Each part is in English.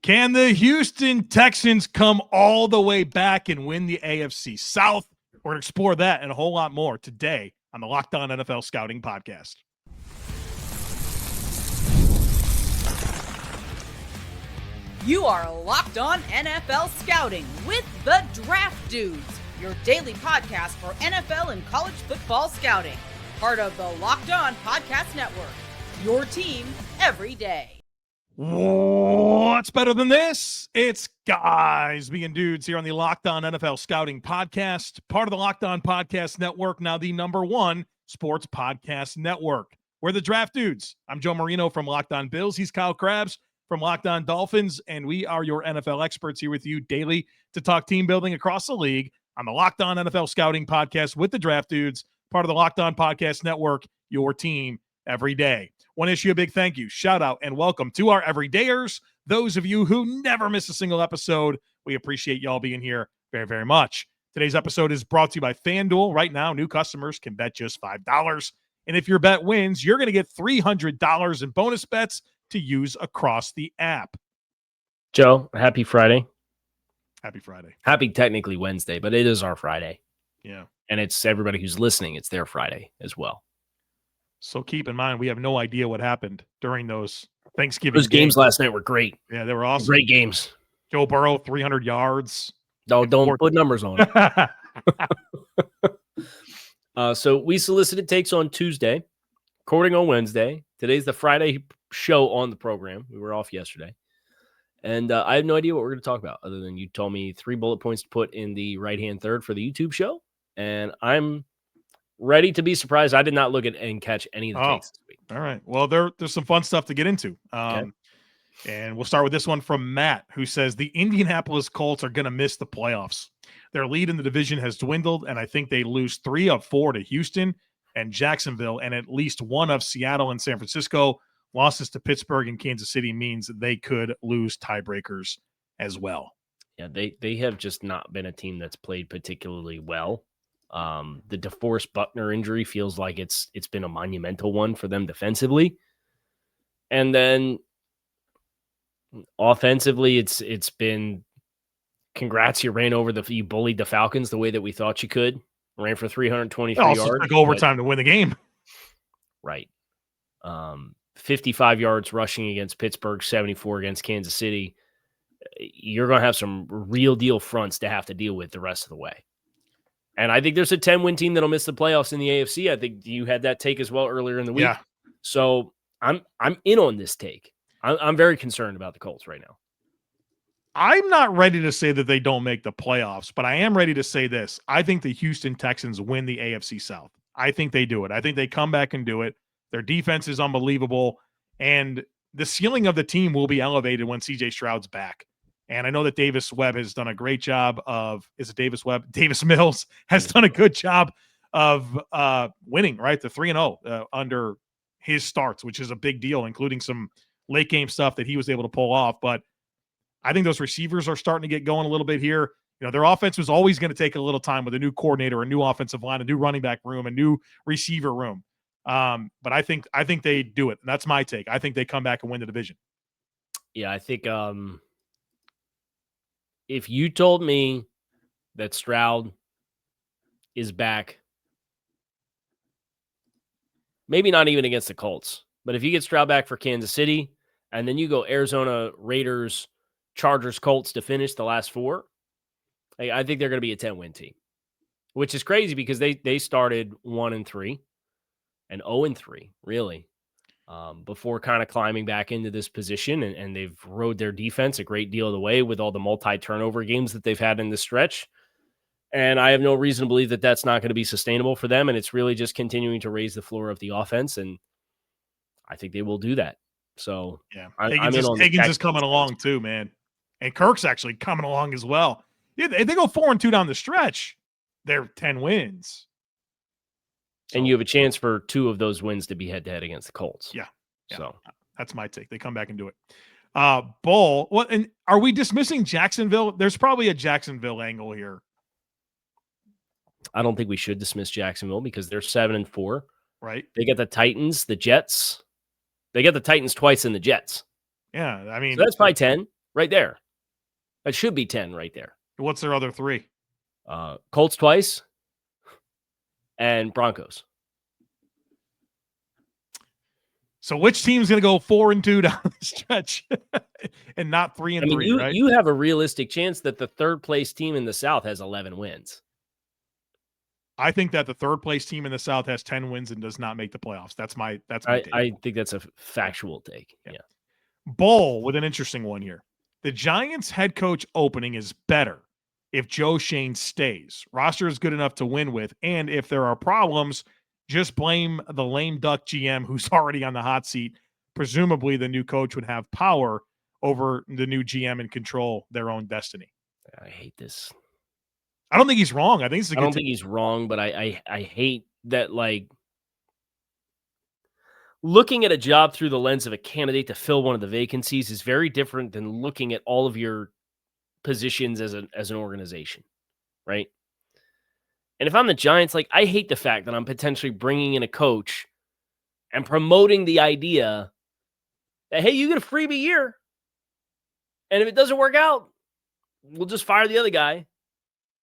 Can the Houston Texans come all the way back and win the AFC South? We're going to explore that and a whole lot more today on the Locked On NFL Scouting Podcast. You are Locked On NFL Scouting with the Draft Dudes, your daily podcast for NFL and college football scouting. Part of the Locked On Podcast Network, your team every day. What's better than this? It's guys being dudes here on the Locked On NFL Scouting Podcast, part of the Locked On Podcast Network, now the #1 sports podcast network. We're the Draft Dudes. I'm Joe Marino from Locked On Bills. He's Kyle Crabbs from Locked On Dolphins, and we are your NFL experts here with you daily to talk team building across the league on the Locked On NFL Scouting Podcast with the Draft Dudes, part of the Locked On Podcast Network, your team every day. Want to issue a big thank you, shout out, and welcome to our everydayers, those of you who never miss a single episode. We appreciate y'all being here very, very much. Today's episode is brought to you by FanDuel. Right now, new customers can bet just $5. And if your bet wins, you're going to get $300 in bonus bets to use across the app. Joe, happy Friday. Happy Friday. Happy technically Wednesday, but it is our Friday. Yeah. And it's everybody who's listening, it's their Friday as well. So keep in mind, we have no idea what happened during those Thanksgiving Those games last night were great. Yeah, they were awesome. Great games. Joe Burrow, 300 yards. No, don't put numbers on it. So we solicited takes on Tuesday, recording on Wednesday. Today's the Friday show on the program. We were off yesterday. And I have no idea what we're going to talk about other than you told me 3 bullet points to put in the right-hand third for the YouTube show. And I'm ready to be surprised. I did not look at and catch any of the takes this week. All right. Well, there's some fun stuff to get into. Okay. And we'll start with this one from Matt, who says the Indianapolis Colts are going to miss the playoffs. Their lead in the division has dwindled, and I think they lose 3 of 4 to Houston and Jacksonville, and at least 1 of Seattle and San Francisco. Losses to Pittsburgh and Kansas City means they could lose tiebreakers as well. Yeah, they have just not been a team that's played particularly well. The DeForest Buckner injury feels like it's been a monumental one for them defensively. And then offensively, it's been congrats, you you bullied the Falcons the way that we thought you could. Ran for 323 yards. Took overtime to win the game. Right. 55 yards rushing against Pittsburgh, 74 against Kansas City. You're going to have some real deal fronts to have to deal with the rest of the way. And I think there's a 10-win team that'll miss the playoffs in the AFC. I think you had that take as well earlier in the week. Yeah. So I'm in on this take. I'm very concerned about the Colts right now. I'm not ready to say that they don't make the playoffs, but I am ready to say this. I think the Houston Texans win the AFC South. I think they do it. I think they come back and do it. Their defense is unbelievable, and the ceiling of the team will be elevated when CJ Stroud's back. And I know that Davis Webb has done a great job of – is it Davis Webb? Davis Mills has done a good job of winning, right? The 3-0 under his starts, which is a big deal, including some late-game stuff that he was able to pull off. But I think those receivers are starting to get going a little bit here. You know, their offense was always going to take a little time with a new coordinator, a new offensive line, a new running back room, a new receiver room. But I think they do it. That's my take. I think they come back and win the division. Yeah, I think if you told me that Stroud is back, maybe not even against the Colts, but if you get Stroud back for Kansas City and then you go Arizona, Raiders, Chargers, Colts to finish the last 4, I think they're going to be a 10-win team, which is crazy because they started 1-3 and 0-3, really, before kind of climbing back into this position. And they've rode their defense a great deal of the way with all the multi-turnover games that they've had in this stretch. And I have no reason to believe that that's not going to be sustainable for them. And it's really just continuing to raise the floor of the offense. And I think they will do that. So yeah, Higgins is coming along too, man. And Kirk's actually coming along as well. Yeah, they go 4-2 down the stretch. They're 10 wins. And you have a chance for 2 of those wins to be head-to-head against the Colts. Yeah. So that's my take. They come back and do it. Bull, what? And are we dismissing Jacksonville? There's probably a Jacksonville angle here. I don't think we should dismiss Jacksonville because they're 7-4. Right. They get the Titans, the Jets. They get the Titans twice in the Jets. Yeah, I mean, so that's probably 10. right there. That should be 10 right there. What's their other 3? Colts twice and Broncos. So which team's going to go 4-2 down the stretch and not 3-3, right? You have a realistic chance that the third place team in the South has 11 wins. I think that the third place team in the South has 10 wins and does not make the playoffs. That's my take. I think that's a factual take. Yeah. Bull with an interesting one here. The Giants head coach opening is better if Joe Shane stays. Roster is good enough to win with, and if there are problems, just blame the lame duck GM who's already on the hot seat. Presumably, the new coach would have power over the new GM and control their own destiny. I hate this. I don't think he's wrong. I think he's wrong, but I hate that, like, looking at a job through the lens of a candidate to fill one of the vacancies is very different than looking at all of your positions as an organization, right? And if I'm the Giants, like, I hate the fact that I'm potentially bringing in a coach and promoting the idea that, hey, you get a freebie year, and if it doesn't work out, we'll just fire the other guy.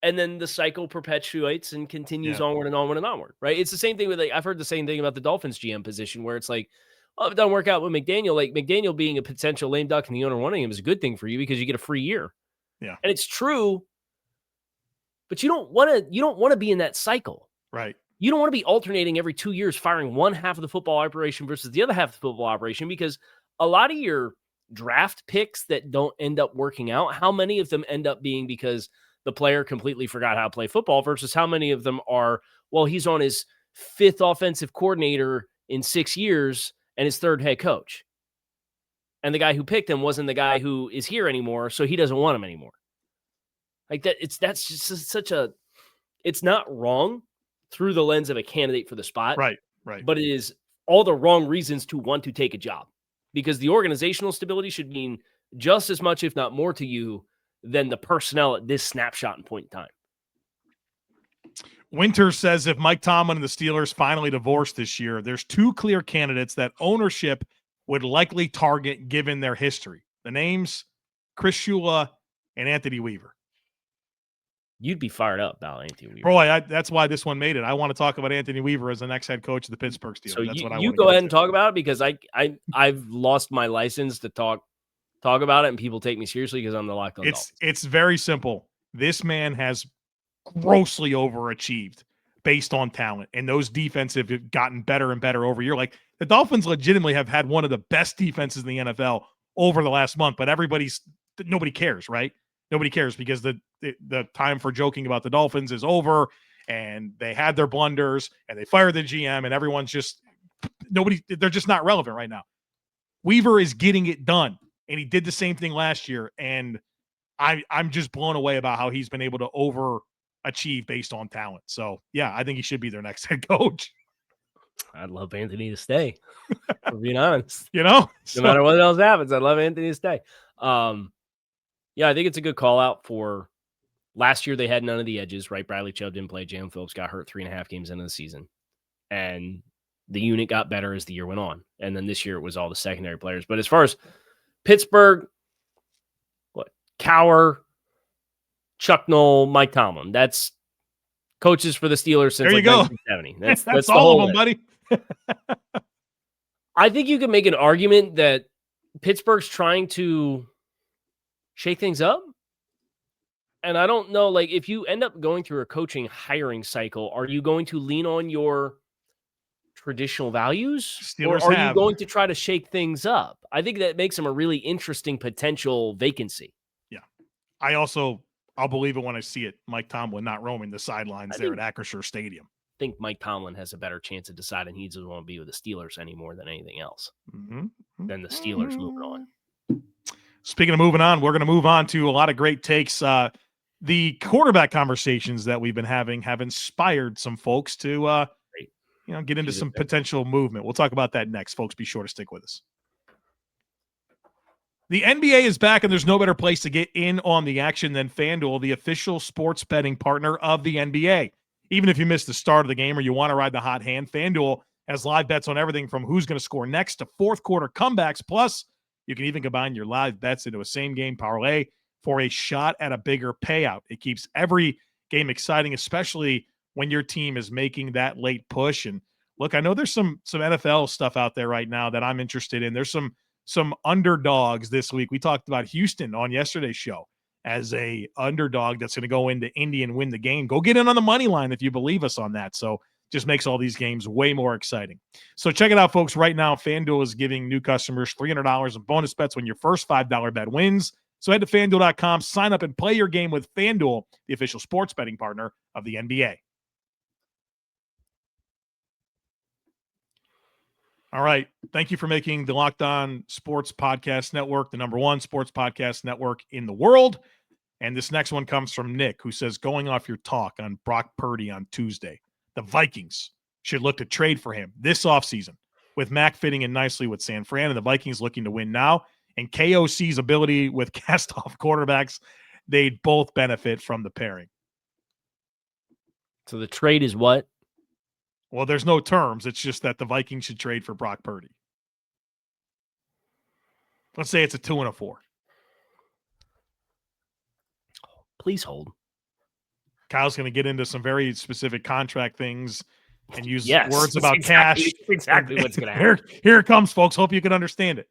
And then the cycle perpetuates and continues onward and onward and onward, right? It's the same thing with, like, I've heard the same thing about the Dolphins GM position where it's like, oh, if it doesn't work out with McDaniel, like, McDaniel being a potential lame duck and the owner wanting him is a good thing for you because you get a free year. Yeah. And it's true, but you don't want to be in that cycle. Right. You don't want to be alternating every 2 years, firing one half of the football operation versus the other half of the football operation, because a lot of your draft picks that don't end up working out, how many of them end up being because the player completely forgot how to play football versus how many of them are, well, he's on his 5th offensive coordinator in 6 years and his 3rd head coach. And the guy who picked him wasn't the guy who is here anymore, so he doesn't want him anymore. Like that, that's just such a, it's not wrong through the lens of a candidate for the spot. Right. But it is all the wrong reasons to want to take a job, because the organizational stability should mean just as much, if not more, to you than the personnel at this snapshot and point in time. Winter says if Mike Tomlin and the Steelers finally divorce this year, there's 2 clear candidates that ownership would likely target given their history. The names, Chris Shula and Anthony Weaver. You'd be fired up about Anthony Weaver. Bro, that's why this one made it. I want to talk about Anthony Weaver as the next head coach of the Pittsburgh Steelers. So that's what I you want go ahead and talk about it, because I've lost my license to talk about it, and people take me seriously because I'm the Locked On Dolphins. It's very simple. This man has grossly overachieved based on talent, and those defensive have gotten better and better over year. Like, the Dolphins legitimately have had one of the best defenses in the NFL over the last month, but nobody cares, right? Nobody cares because the time for joking about the Dolphins is over, and they had their blunders and they fired the GM, and everyone's just they're just not relevant right now. Weaver is getting it done, and he did the same thing last year, and I'm just blown away about how he's been able to overachieve based on talent. So yeah, I think he should be their next head coach. I'd love Anthony to stay, for being honest. No matter what else happens, I'd love Anthony to stay. Yeah, I think it's a good call out for last year. They had none of the edges, right? Bradley Chubb didn't play. Jalen Phillips got hurt 3.5 games into the season. And the unit got better as the year went on. And then this year it was all the secondary players. But as far as Pittsburgh, Cowher, Chuck Noll, Mike Tomlin, that's coaches for the Steelers since 1970. That's all of them, buddy. I think you can make an argument that Pittsburgh's trying to shake things up. And I don't know, like, if you end up going through a coaching hiring cycle, are you going to lean on your traditional values? Steelers or are you going to try to shake things up? I think that makes them a really interesting potential vacancy. Yeah. I'll believe it when I see it. Mike Tomlin not roaming the sidelines there at Acrisure Stadium. I think Mike Tomlin has a better chance of deciding he doesn't want to be with the Steelers anymore than anything else. Than the Steelers moving on. Speaking of moving on, we're going to move on to a lot of great takes. The quarterback conversations that we've been having have inspired some folks to get into some potential movement. We'll talk about that next, folks. Be sure to stick with us. The NBA is back, and there's no better place to get in on the action than FanDuel, the official sports betting partner of the NBA. Even if you missed the start of the game or you want to ride the hot hand, FanDuel has live bets on everything from who's going to score next to fourth quarter comebacks. Plus, You can even combine your live bets into a same-game parlay for a shot at a bigger payout. It keeps every game exciting, especially when your team is making that late push. And look, I know there's some NFL stuff out there right now that I'm interested in. There's some underdogs this week. We talked about Houston on yesterday's show as a underdog that's going to go into Indy and win the game. Go get in on the money line if you believe us on that. So just makes all these games way more exciting. So check it out, folks. Right now, FanDuel is giving new customers $300 in bonus bets when your first $5 bet wins. So head to FanDuel.com, sign up, and play your game with FanDuel, the official sports betting partner of the NBA. All right. Thank you for making the Locked On Sports Podcast Network the number one sports podcast network in the world. And this next one comes from Nick, who says, going off your talk on Brock Purdy on Tuesday, the Vikings should look to trade for him this offseason, with Mac fitting in nicely with San Fran and the Vikings looking to win now. And KOC's ability with cast-off quarterbacks, they'd both benefit from the pairing. So the trade is what? Well, there's no terms. It's just that the Vikings should trade for Brock Purdy. Let's say it's a 2 and a 4. Please hold. Kyle's going to get into some very specific contract things and use Yes, words about exactly, cash. Exactly what's going to happen. Here it comes, folks. Hope you can understand it.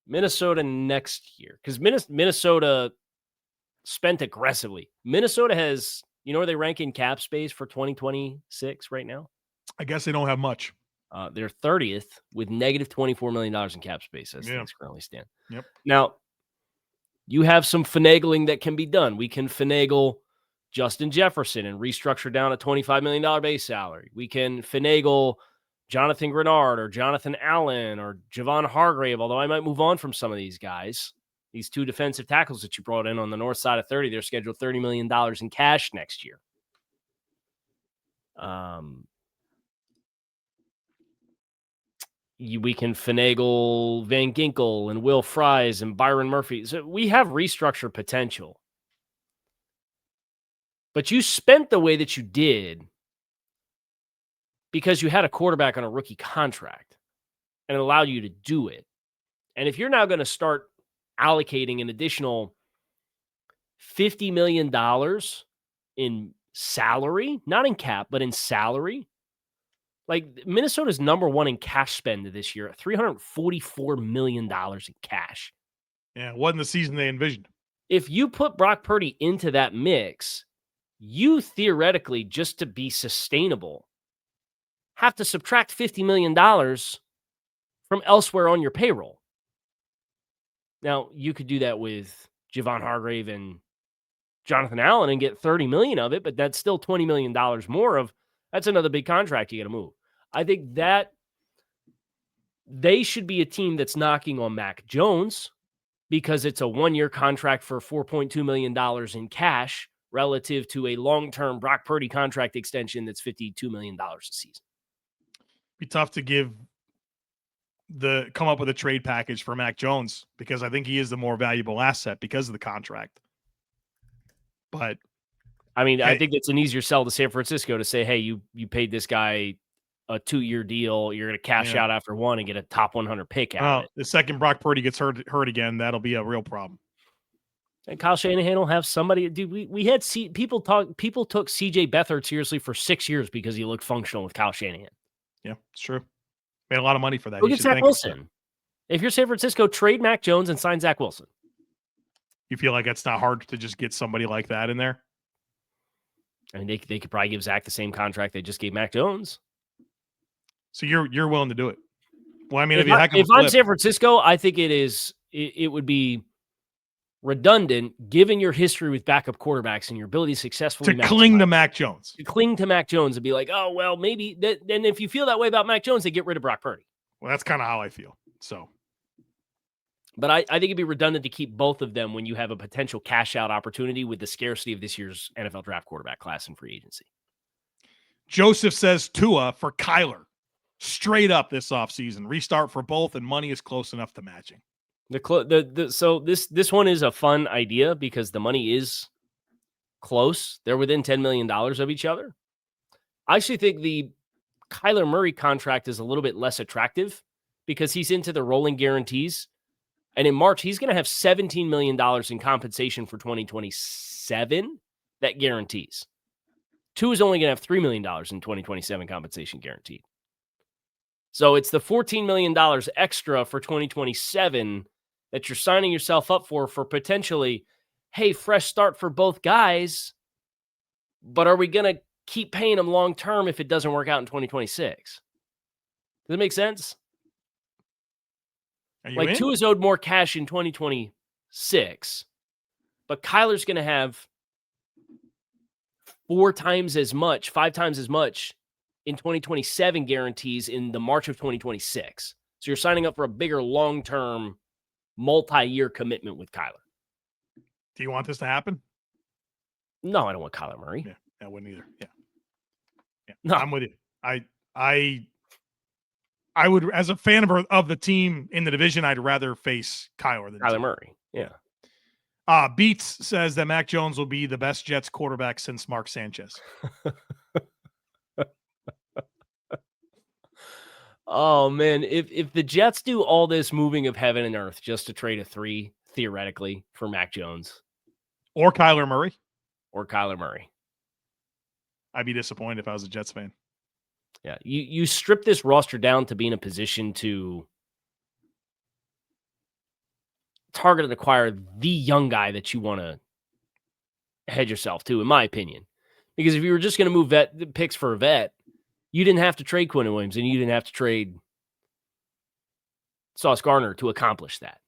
Minnesota next year, because Minnesota spent aggressively. Minnesota has, you know where they rank in cap space for 2026 right now? I guess they don't have much. They're 30th with negative $24 million in cap space as things currently stand. Yep. Now, you have some finagling that can be done. We can finagle Justin Jefferson and restructure down a $25 million base salary. We can finagle Jonathan Grenard or Jonathan Allen or Javon Hargrave, although I might move on from some of these guys. These two defensive tackles that you brought in on the north side of 30, they're scheduled $30 million in cash next year. We can finagle Van Ginkel and Will Fries and Byron Murphy. So we have restructure potential. But you spent the way that you did because you had a quarterback on a rookie contract and it allowed you to do it. And if you're now going to start allocating an additional $50 million in salary, not in cap, but in salary, like Minnesota's number one in cash spend this year, $344 million in cash. Yeah, it wasn't the season they envisioned. If you put Brock Purdy into that mix, you theoretically, just to be sustainable, have to subtract $50 million from elsewhere on your payroll. Now, you could do that with Javon Hargrave and Jonathan Allen and get $30 million of it, but that's still $20 million more of, that's another big contract you got to move. I think that they should be a team that's knocking on Mac Jones because it's a one-year contract for $4.2 million in cash relative to a long-term Brock Purdy contract extension that's $52 million a season. Be tough to come up with a trade package for Mac Jones because I think he is the more valuable asset because of the contract. But I mean, I think it's an easier sell to San Francisco to say, hey, you paid this guy a 2-year deal. You're going to cash out after one and get a top 100 pick out of it. The second Brock Purdy gets hurt again, that'll be a real problem. And Kyle Shanahan will have somebody. Dude, we had people took CJ Beathard seriously for 6 years because he looked functional with Kyle Shanahan. Yeah, it's true. Made a lot of money for that. Look at Zach Wilson. If you're San Francisco, trade Mac Jones and sign Zach Wilson. You feel like it's not hard to just get somebody like that in there? I mean, they could probably give Zach the same contract they just gave Mac Jones. So you're willing to do it? Well, I mean, if I'm San Francisco, I think it would be redundant given your history with backup quarterbacks and your ability to successfully cling to Mac Jones. To cling to Mac Jones and be like, oh, well, maybe then if you feel that way about Mac Jones, they get rid of Brock Purdy. Well, that's kind of how I feel. So, but I think it'd be redundant to keep both of them when you have a potential cash out opportunity with the scarcity of this year's NFL draft quarterback class and free agency. Joseph says Tua for Kyler. Straight up this offseason. Restart for both, and money is close enough to matching. So this one is a fun idea because the money is close. They're within $10 million of each other. I actually think the Kyler Murray contract is a little bit less attractive because he's into the rolling guarantees. And in March, he's going to have $17 million in compensation for 2027 that guarantees. Tua is only going to have $3 million in 2027 compensation guaranteed. So it's the $14 million extra for 2027 that you're signing yourself up for potentially, hey, fresh start for both guys, but are we going to keep paying them long term if it doesn't work out in 2026? Does that make sense? Like Tua's owed more cash in 2026, but Kyler's going to have 5 times as much in 2027 guarantees in the March of 2026. So you're signing up for a bigger long-term, multi-year commitment with Kyler. Do you want this to happen? No, I don't want Kyler Murray. Yeah, I wouldn't either. Yeah. No. I'm with you. I would, as a fan of the team in the division, I'd rather face Kyler than Kyler Murray. Yeah. Beats says that Mac Jones will be the best Jets quarterback since Mark Sanchez. Oh, man. If the Jets do all this moving of heaven and earth just to trade a 3, theoretically, for Mac Jones. Or Kyler Murray. I'd be disappointed if I was a Jets fan. Yeah. You strip this roster down to be in a position to target and acquire the young guy that you want to hedge yourself to, in my opinion. Because if you were just going to move picks for a vet, you didn't have to trade Quentin Williams and you didn't have to trade Sauce Gardner to accomplish that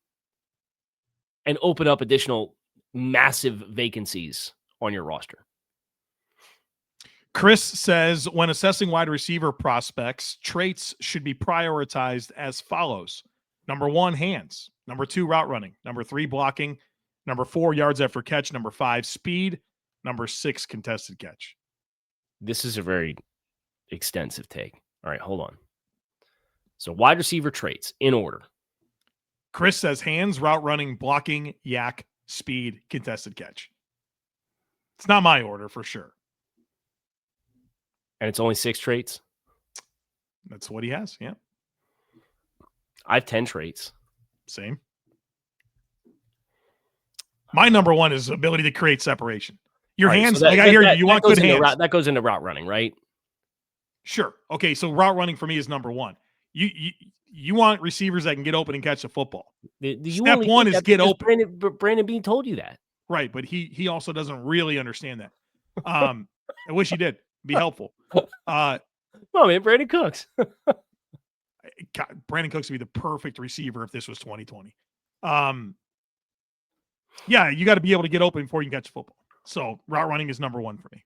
and open up additional massive vacancies on your roster. Chris says, when assessing wide receiver prospects, traits should be prioritized as follows. Number 1, hands. Number 2, route running. Number 3, blocking. Number 4, yards after catch. Number 5, speed. Number 6, contested catch. This is a very extensive take. All right, hold on. So wide receiver traits in order. Chris says hands, route running, blocking, yak, speed, contested catch. It's not my order for sure. And it's only 6 traits? That's what he has, yeah. I have 10 traits. Same. My number 1 is ability to create separation. Your hands, so I hear you. You want good hands. That goes into route running, right? Sure. Okay, so route running for me is number 1. You want receivers that can get open and catch the football. Step 1 is get open. Brandon Beane told you that. Right, but he also doesn't really understand that. I wish he did. Be helpful. Well, man, Brandon Cooks. Brandon Cooks would be the perfect receiver if this was 2020. Yeah, you got to be able to get open before you can catch the football. So route running is number 1 for me.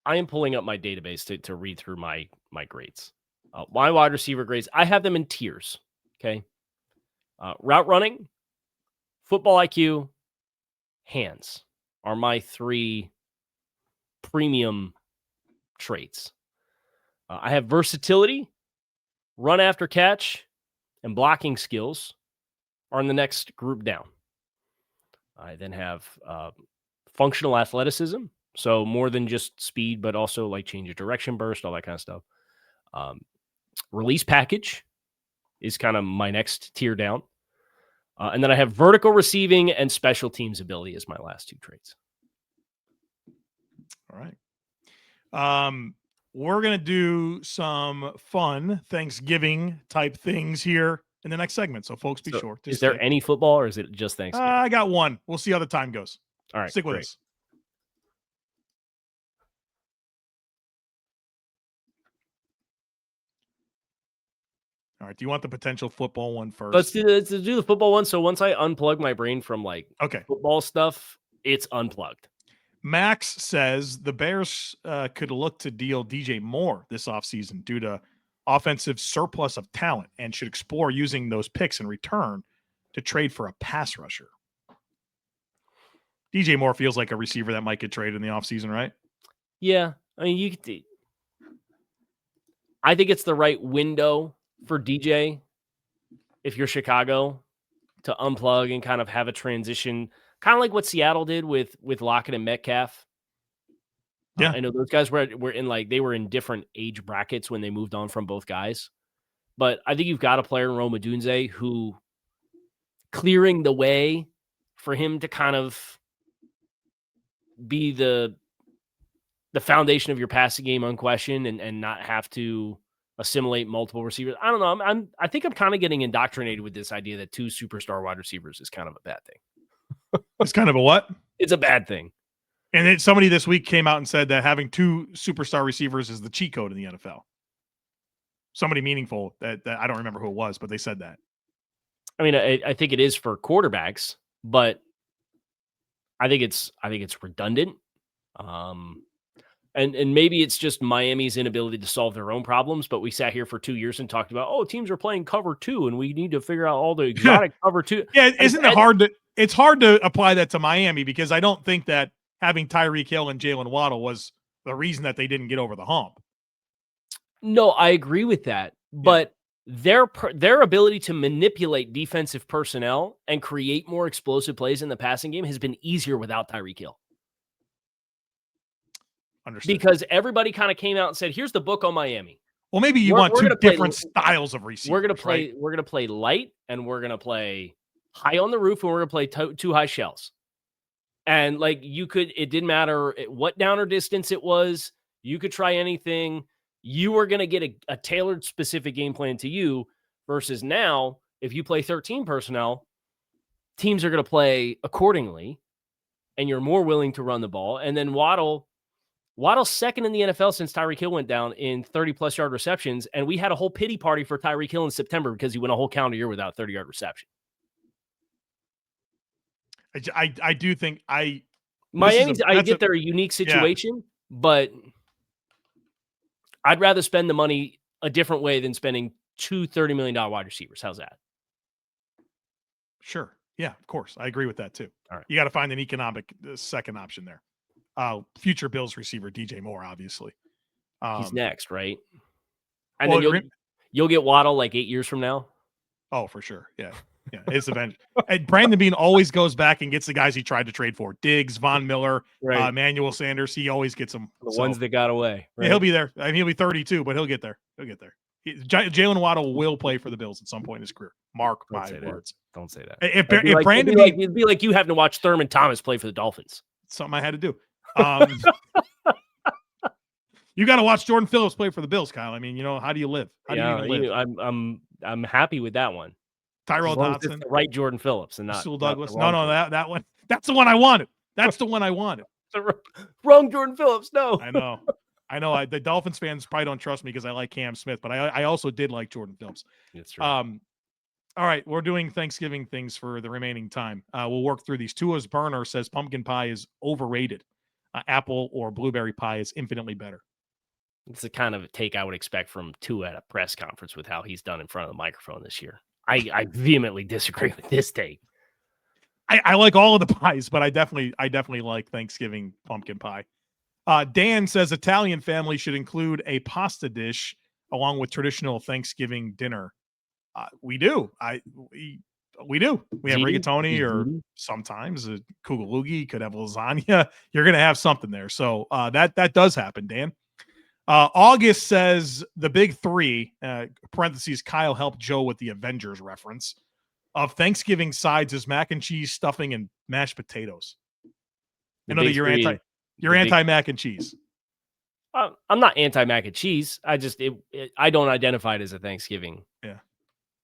I am pulling up my database to read through my grades. My wide receiver grades, I have them in tiers. Okay. Route running, football IQ, hands are my 3 premium traits. I have versatility, run after catch, and blocking skills are in the next group down. I then have functional athleticism. So more than just speed, but also like change of direction, burst, all that kind of stuff. Release package is kind of my next tier down. And then I have vertical receiving and special teams ability as my last 2 traits. All right. We're going to do some fun Thanksgiving type things here in the next segment. So folks, be sure. Is there any football or is it just Thanksgiving? I got one. We'll see how the time goes. All right. Stick with us. All right. Do you want the potential football one first? Let's do the football one. So once I unplug my brain from football stuff, it's unplugged. Max says the Bears could look to deal DJ Moore this offseason due to offensive surplus of talent and should explore using those picks in return to trade for a pass rusher. DJ Moore feels like a receiver that might get traded in the offseason, right? Yeah. I mean, I think it's the right window for DJ if you're Chicago to unplug and kind of have a transition, kind of like what Seattle did with Lockett and Metcalf. Yeah. I know those guys were in they were in different age brackets when they moved on from both guys. But I think you've got a player in Rome Odunze who clearing the way for him to kind of be the foundation of your passing game unquestioned and not have to assimilate multiple receivers. I don't know. I think I'm kind of getting indoctrinated with this idea that 2 superstar wide receivers is kind of a bad thing. It's kind of a what? It's a bad thing. And then somebody this week came out and said that having 2 superstar receivers is the cheat code in the NFL. Somebody meaningful that I don't remember who it was, but they said that. I mean, I think it is for quarterbacks, but I think it's redundant. And maybe it's just Miami's inability to solve their own problems, but we sat here for 2 years and talked about, teams are playing cover 2 and we need to figure out all the exotic cover 2. Yeah, it's hard to apply that to Miami because I don't think that having Tyreek Hill and Jalen Waddle was the reason that they didn't get over the hump. No, I agree with that, but their ability to manipulate defensive personnel and create more explosive plays in the passing game has been easier without Tyreek Hill. Understood. Because everybody kind of came out and said, "Here's the book on Miami." Well, maybe you want 2 different styles of receivers. We're gonna play. Right? We're gonna play light, and we're gonna play high on the roof, and we're gonna play 2 high shells. And like it didn't matter what down or distance it was. You could try anything. You were going to get a tailored specific game plan to you versus now, if you play 13 personnel, teams are going to play accordingly and you're more willing to run the ball. And then Waddle's second in the NFL since Tyreek Hill went down in 30-plus yard receptions. And we had a whole pity party for Tyreek Hill in September because he went a whole calendar year without 30-yard reception. I do think Miami's, I get their unique situation, but I'd rather spend the money a different way than spending 2 $30 million wide receivers. How's that? Sure. Yeah, of course. I agree with that too. All right. You got to find an economic second option there. Future Bills receiver, DJ Moore, obviously. He's next, right? And then you'll get Waddle like 8 years from now. Oh, for sure. Yeah. Yeah, it's event. And Brandon Beane always goes back and gets the guys he tried to trade for. Diggs, Von Miller, right. Emmanuel Sanders. He always gets them. The ones that got away. Right? Yeah, he'll be there. I mean, he'll be 32, but he'll get there. Jalen Waddle will play for the Bills at some point in his career. Mark my words. Don't say that. If Brandon Beane, it'd be like you having to watch Thurman Thomas play for the Dolphins. Something I had to do. You got to watch Jordan Phillips play for the Bills, Kyle. I mean, how do you live? How do you even live? I'm happy with that one. Tyrell Dodson, right? Jordan Phillips and not Sewell Douglas. No, that one. That's the one I wanted. That's the one I wanted. Wrong Jordan Phillips. No, I know. The Dolphins fans probably don't trust me because I like Cam Smith, but I also did like Jordan Phillips. That's true. All right, we're doing Thanksgiving things for the remaining time. We'll work through these. Tua's burner says pumpkin pie is overrated. Apple or blueberry pie is infinitely better. It's the kind of take I would expect from Tua at a press conference with how he's done in front of the microphone this year. I vehemently disagree with this take. I like all of the pies, but I definitely like Thanksgiving pumpkin pie. Dan says Italian family should include a pasta dish along with traditional Thanksgiving dinner. We do. We do. We have rigatoni or sometimes a kugalugi, could have lasagna. You're going to have something there. So that does happen, Dan. August says the big 3, parentheses, Kyle helped Joe with the Avengers reference, of Thanksgiving sides is mac and cheese, stuffing, and mashed potatoes. I know that you're anti mac and cheese. I'm not anti mac and cheese. I don't identify it as a Thanksgiving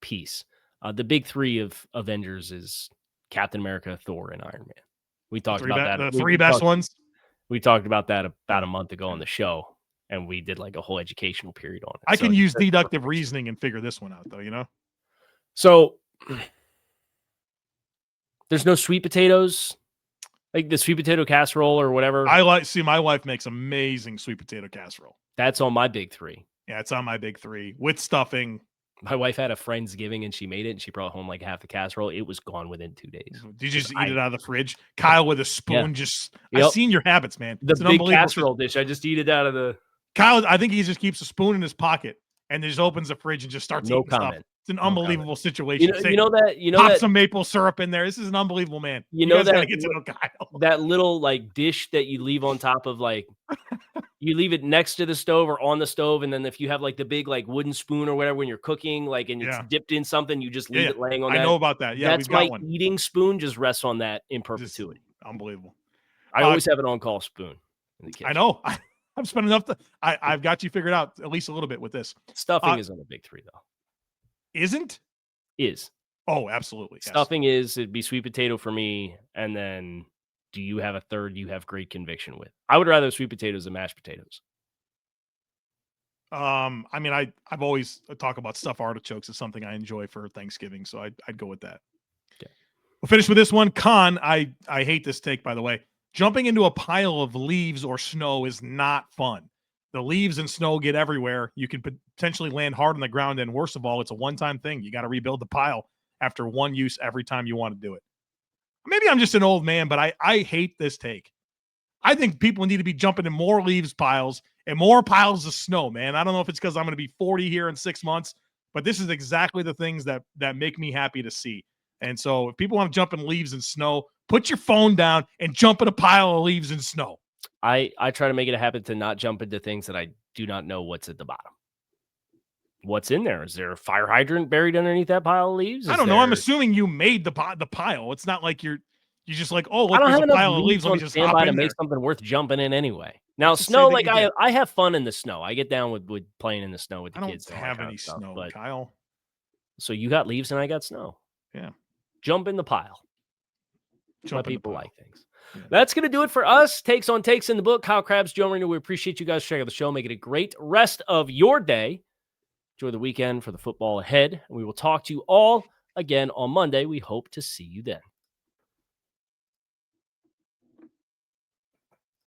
piece. The big 3 of Avengers is Captain America, Thor, and Iron Man. We talked about that. The 3 best ones. We talked about that about a month ago on the show. And we did like a whole educational period on it. I can use deductive reasoning and figure this one out, though, So there's no sweet potatoes, like the sweet potato casserole or whatever. My wife makes amazing sweet potato casserole. That's on my big 3. Yeah, it's on my big 3 with stuffing. My wife had a Friendsgiving and she made it and she brought home like half the casserole. It was gone within 2 days. Did you just eat it out of the fridge? Kyle with a spoon, I've seen your habits, man. The big casserole dish. I just eat it out of the... Kyle, I think he just keeps a spoon in his pocket and then just opens the fridge and just starts eating stuff. It's an unbelievable situation. Pop some maple syrup in there. This is an unbelievable man. You know that get to know Kyle. That little like dish that you leave on top of like, You leave it next to the stove or on the stove, and then if you have like the big like wooden spoon or whatever when you're cooking, like and it's dipped in something, you just leave it laying on that. I know about that. Yeah, that's we've got my one. eating spoon. Just rests on that in perpetuity. Unbelievable. I always have an on-call spoon in the kitchen. I know. I've spent enough. I've got you figured out at least a little bit with this. Stuffing is on the big three though. Isn't? Is. Oh, absolutely. Yes. Stuffing it'd be sweet potato for me, and then do you have a third you have great conviction with? I would rather sweet potatoes than mashed potatoes. I mean, I've always talk about stuffed artichokes as something I enjoy for Thanksgiving, so I'd go with that. Okay. We'll finish with this one. Con, I hate this take, by the way. Jumping into a pile of leaves or snow is not fun. The leaves and snow get everywhere. You can potentially land hard on the ground, and worst of all, it's a one-time thing. You got to rebuild the pile after one use every time you want to do it. Maybe I'm just an old man, but I hate this take. I think people need to be jumping in more leaves piles and more piles of snow, man. I don't know if it's because I'm going to be 40 here in 6 months, but this is exactly the things that make me happy to see. And so if people want to jump in leaves and snow, put your phone down and jump in a pile of leaves and snow. I try to make it a habit to not jump into things that I do not know what's at the bottom. What's in there? Is there a fire hydrant buried underneath that pile of leaves? I don't know. I'm assuming you made the pile. It's not like you're just like, oh, look, I don't there's have a pile of leaves leaves. Let me just hop in to there. make something worth jumping in anyway. Now, snow, like I have fun in the snow. I get down with playing in the snow with the kids. I don't have any snow, but, Kyle. So you got leaves and I got snow. Yeah. Jump in the pile. Let people like things. Yeah. That's going to do it for us. Takes on Takes in the book. Kyle Crabbs, Joe Marino. We appreciate you guys checking out the show. Make it a great rest of your day. Enjoy the weekend for the football ahead. We will talk to you all again on Monday. We hope to see you then.